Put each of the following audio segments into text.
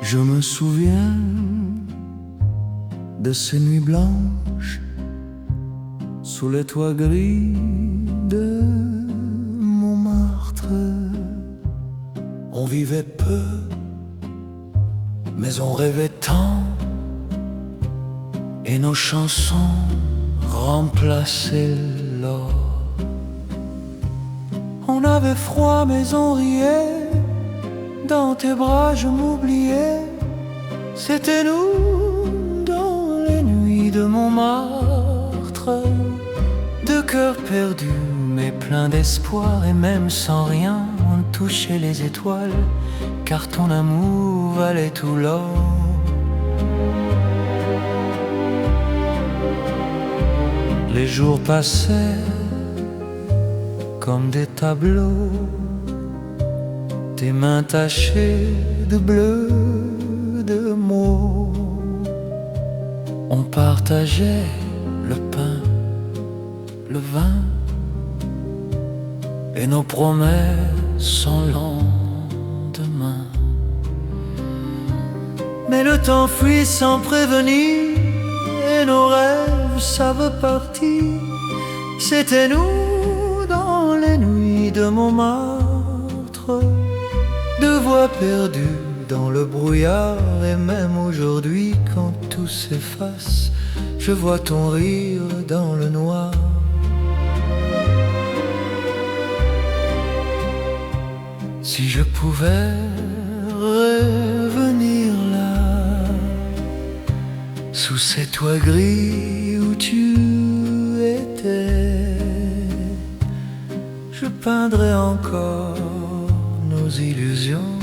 Je me souviens de ces nuits blanches sous les toits gris de Montmartre. On vivait peu, mais on rêvait tant, et nos chansons remplaçaient l'or. On avait froid mais on riait, dans tes bras je m'oubliais. C'était nous dans les nuits de Montmartre, deux cœurs perdus mais pleins d'espoir. Et même sans rien on touchait les étoiles, car ton amour valait tout l'or. Les jours passaient comme des tableaux, tes mains tachées de bleu, de mots. On partageait le pain, le vin, et nos promesses sans lendemain. Mais le temps fuit sans prévenir, et nos rêves savent partir. C'était nous dans les nuits de Montmartre, deux voix perdues dans le brouillard. Et même aujourd'hui, quand tout s'efface, je vois ton rire dans le noir. Si je pouvais revenir là, sous ces toits gris où tu étais, je peindrais encore nos illusions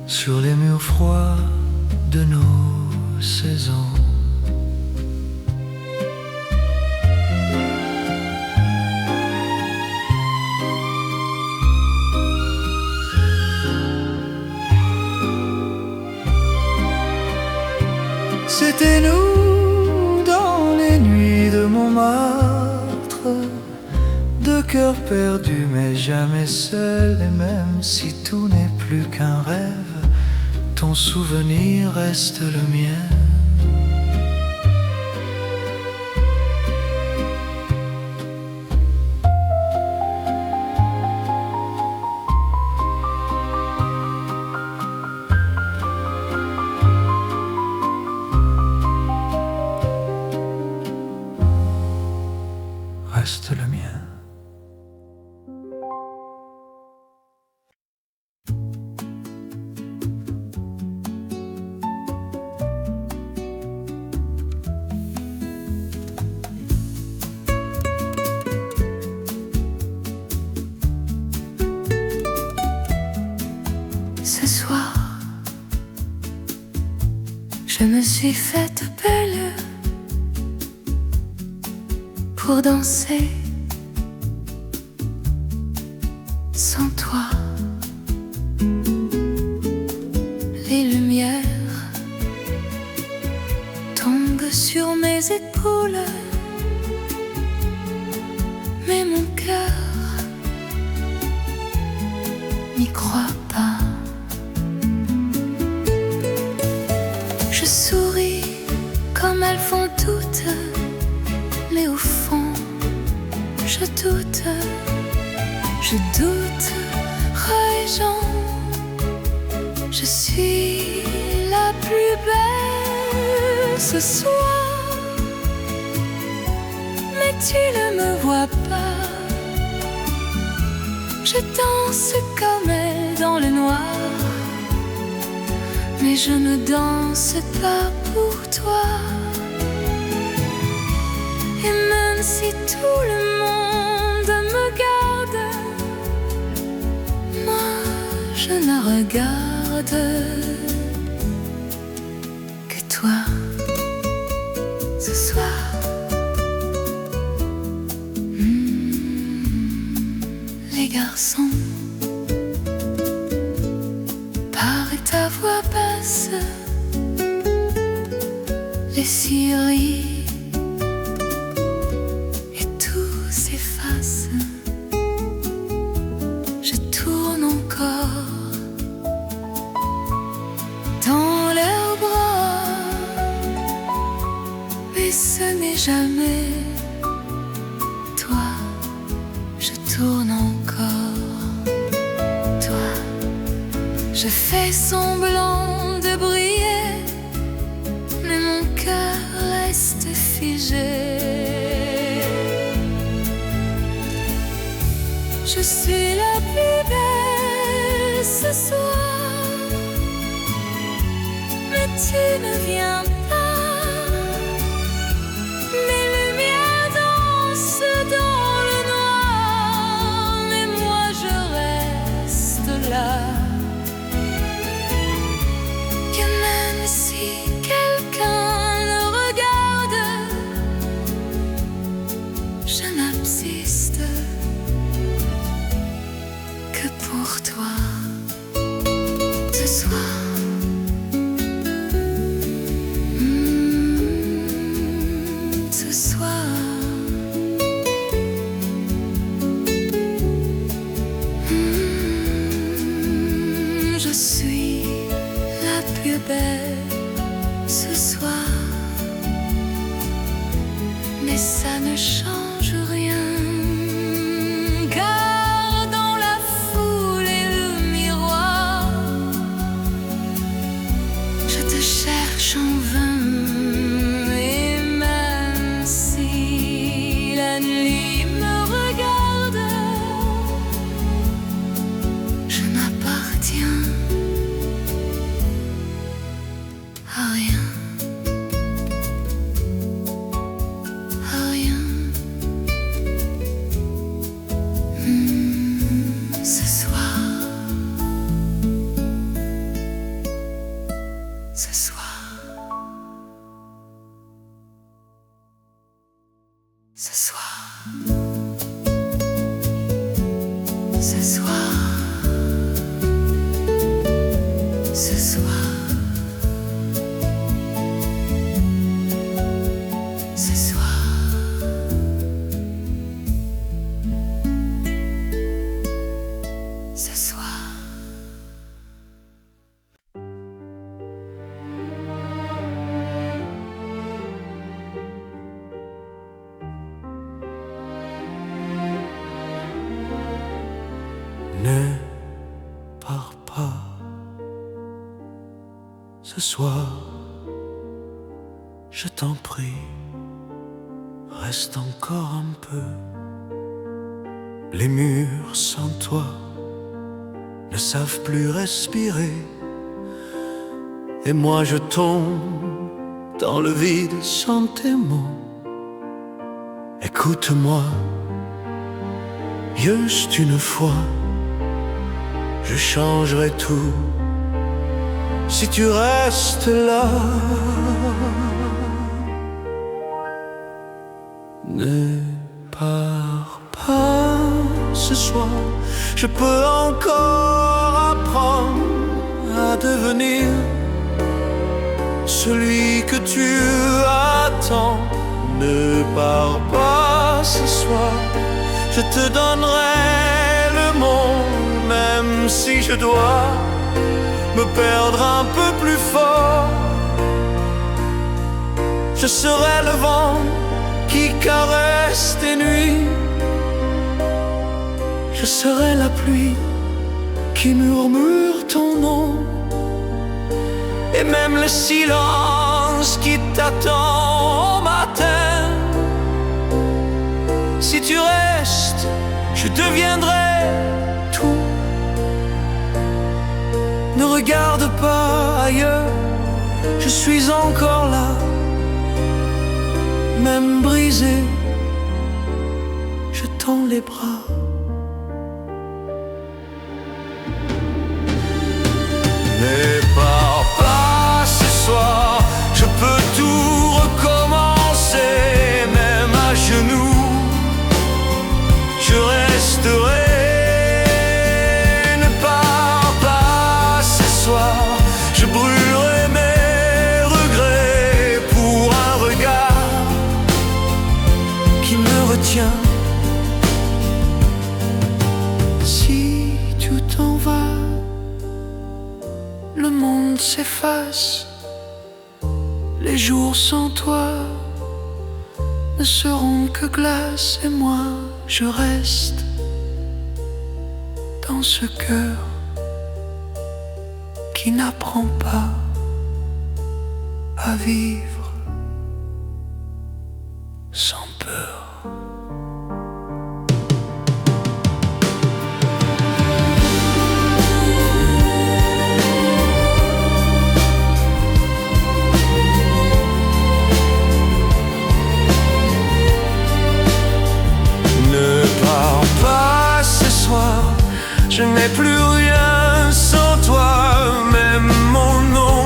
sur les murs froids de nos saisons. C'était nous dans les nuits de Montmartre, deux cœurs perdus mais jamais seuls. Et même si tout n'est plus qu'un rêve, ton souvenir reste le mien. Reste le mien. Ce soir, je me suis faite belle pour danser sans toi. Les lumières tombent sur mes épaules, mais mon cœur n'y croit pas. Je souris comme elles font toutes, mais au fond, je doute, Réjean, je suis la plus belle ce soir, mais tu ne me vois pas. Je danse comme elle dans le noir, mais je ne danse pas pour toi. Et même si tout le monde me garde, moi je ne regarde que toi. Ce soir, les garçons, par ta voix basse, les cilleries et tout s'efface. Je tourne encore dans leurs bras, mais ce n'est jamais toi. Je tourne encore, toi. Je fais semblant de briller, mais mon cœur reste figé. Je suis la plus belle ce soir, mais tu ne viens pas. Mes lumières dansent dans le noir, mais moi je reste là. Que même si quelqu'un le regarde, je n'absiste que pour toi ce soir. Ce soir, je suis la plus belle ce soir, mais ça ne change rien, car dans la foule et le miroir, je te cherche en vain. Et même si la nuit me regarde, je n'appartiens à rien, à rien. Ce soir, ce soir, ce soir, ce soir, ce soir, ce soir, ce soir. Ne pars pas ce soir, je t'en prie, reste encore un peu. Les murs sans toi ne savent plus respirer, et moi je tombe dans le vide sans tes mots. Écoute-moi, juste une fois, je changerai tout si tu restes là. Ne pars pas ce soir, je peux encore apprendre à devenir celui que tu attends. Ne pars pas ce soir, je te donnerai le monde, même si je dois me perdre un peu plus fort. Je serai le vent qui caresse tes nuits, je serai la pluie qui murmure ton nom, et même le silence qui t'attend au matin. Si tu restes, je deviendrai tout. Ne regarde pas ailleurs, je suis encore là. Même brisé, je tends les bras. Ne pars pas ce soir, je peux tout recommencer, même à genoux, je resterai. Ne pars pas ce soir, je brûlerai mes regrets pour s'efface. Les jours sans toi ne seront que glace et moi je reste dans ce cœur qui n'apprend pas à vivre sans peur. Je n'ai plus rien sans toi, même mon nom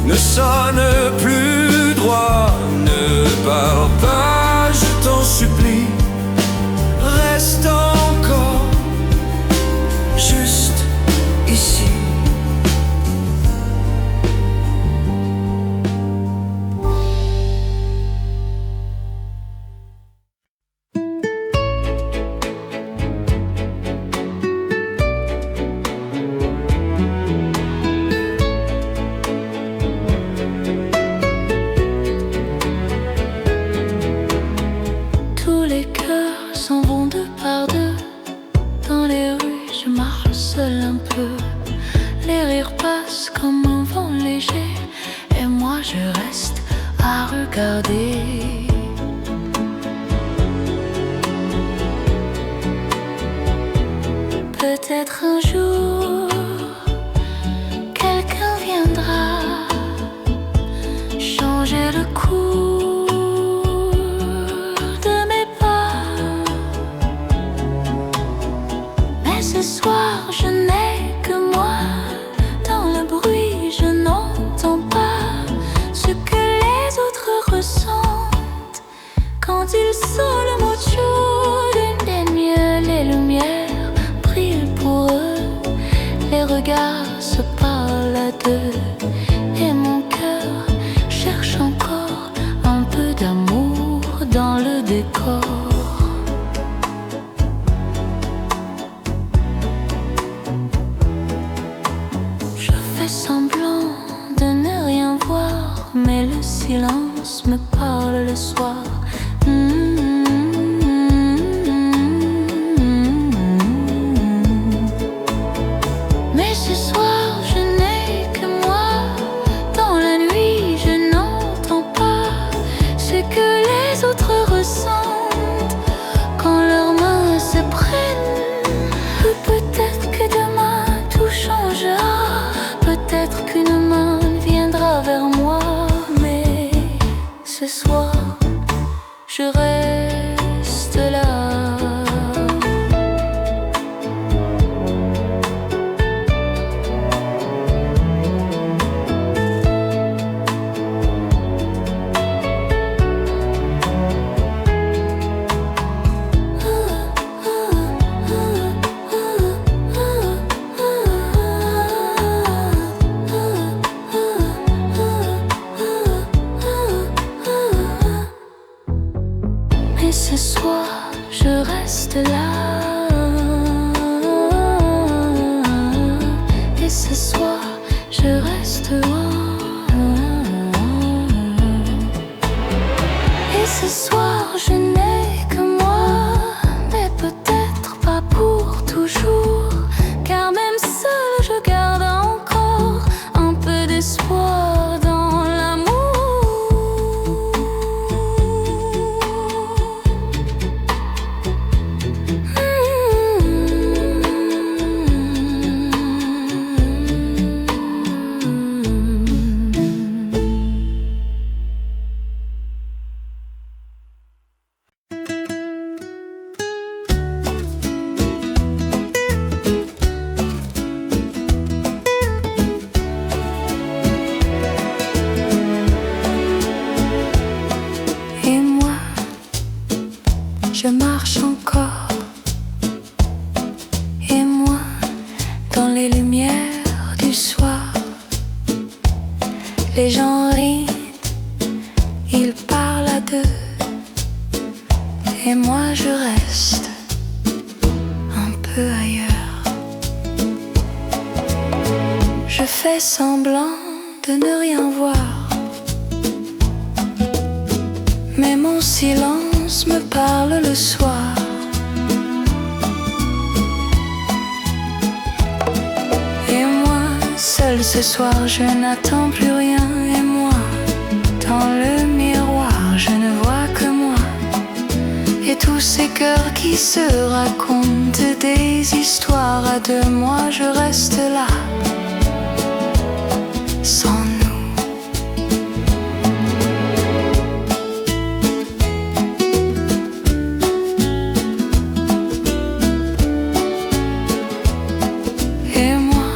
ne sonne plus droit. Ne pars pas, je t'en supplie, reste encore juste ici. Les rires passent comme un vent léger et moi je reste à regarder. Peut-être un jour quelqu'un viendra changer le cours de mes pas. Mais ce soir je n'ai que moi. Dans le bruit je n'entends pas ce que les autres ressentent quand ils sont le mot d'une des mieux. Les lumières brillent pour eux, les regards se parlent à deux, et mon cœur cherche encore un peu d'amour dans le décor. Semblant de ne rien voir, mais le silence me parle le soir. Mais ce soir je n'ai que moi. Dans la nuit je n'entends pas ce que les autres ressentent quand leurs mains se prennent. Ou peut-être que demain tout changera. Peut-être qu'une main viendra vers moi, mais ce soir, je reste là. Et ce soir, je reste là. Et ce soir, je reste loin. Et ce soir, je n'ai que moi. Mais peut-être pas pour toujours. Car même seul, je garde encore un peu d'espoir dans l'amour. Je marche encore, et moi, dans les lumières du soir, les gens rient, ils parlent à deux, et moi je reste un peu ailleurs. Je fais semblant de ne rien voir, mais mon silence me parle le soir. Et moi, seul ce soir, je n'attends plus rien. Et moi, dans le miroir, je ne vois que moi. Et tous ces cœurs qui se racontent des histoires à deux, moi je reste là, sans nous. Et moi,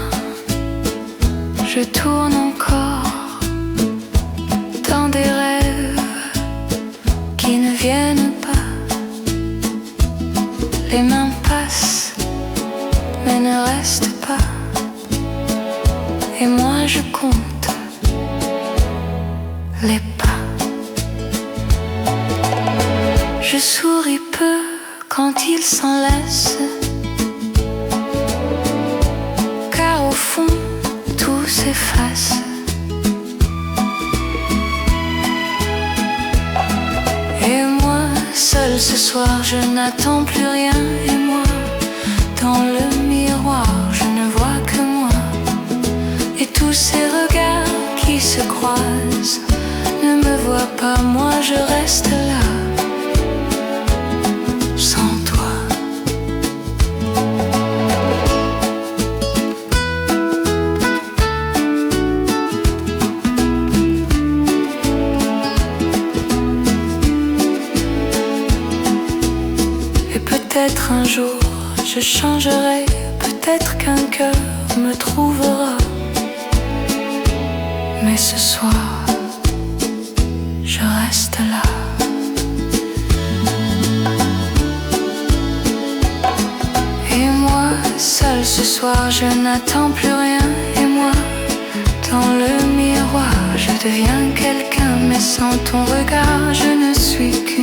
je tourne encore dans des rêves qui ne viennent pas. Les mains passent, mais ne restent pas. Et moi je compte les pas. Je souris peu quand ils s'en laissent, car au fond tout s'efface. Et moi, seul ce soir, je n'attends plus rien. Et moi, dans le miroir, je ne vois que moi. Et tous ces regards qui se croisent ne me voient pas, moi je reste là, sans toi. Et peut-être un jour je changerai, peut-être qu'un cœur me trouvera. Mais ce soir, je reste là. Et moi, seul ce soir, je n'attends plus rien. Et moi, dans le miroir, je deviens quelqu'un, mais sans ton regard, je ne suis que